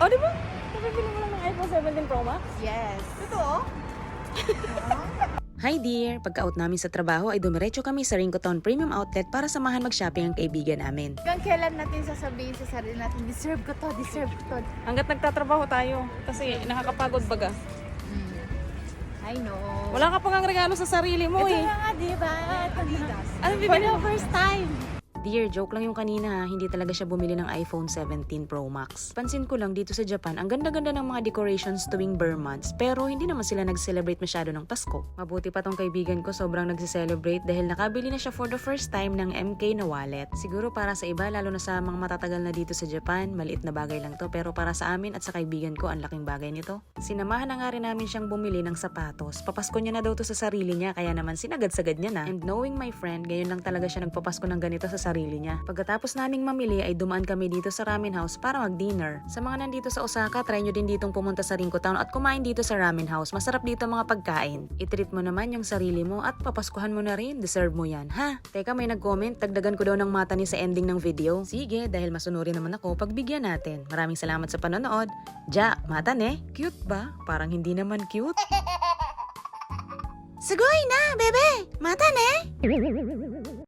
O, di ba? Nabibili mo lang ng iPhone 17 Pro Max? Yes. Totoo? Hi dear! Pagka-out namin sa trabaho ay dumiretso kami sa Rincoton Premium Outlet para samahan mag-shopping ang kaibigan namin. Hanggang kailan natin sasabihin sa sarili natin, deserve ko to, deserve ko to. Hanggat nagtatrabaho tayo. Kasi nakakapagod baga. I know. Wala ka pang regalo sa sarili mo Ito eh. na nga, diba? Ano For bibili the mo? first time. Dear, joke lang yung kanina ha, hindi talaga siya bumili ng iPhone 17 Pro Max. Pansin ko lang dito sa Japan, ang ganda-ganda ng mga decorations tuwing Burr months, pero hindi naman sila nag-celebrate masyado ng Pasko. Mabuti pa tong kaibigan ko sobrang nag-celebrate dahil nakabili na siya for the first time ng MK na wallet. Siguro para sa iba, lalo na sa mga matatagal na dito sa Japan, maliit na bagay lang to, pero para sa amin at sa kaibigan ko, ang laking bagay nito. Sinamahan na nga rin namin siyang bumili ng sapatos. Papasko niya na daw to sa sarili niya, kaya naman sinagad-sagad niya na. And knowing my friend, ngayon lang talaga siya nagpapasko ng ganito sa sarili niya. Pagkatapos naming mamili ay dumaan kami dito sa ramen house para mag-dinner. Sa mga nandito sa Osaka, try nyo din ditong pumunta sa Rincoton at kumain dito sa ramen house. Masarap dito mga pagkain. I-treat mo naman yung sarili mo at papaskuhan mo na rin. Deserve mo yan, ha? Teka, may nag-comment. Dagdagan ko daw ng mata ni sa ending ng video. Sige, dahil masunurin naman ako, pagbigyan natin. Maraming salamat sa panonood. Ja, mata ne? Cute ba? Parang hindi naman cute. Sugoi na, bebe! Mata ne?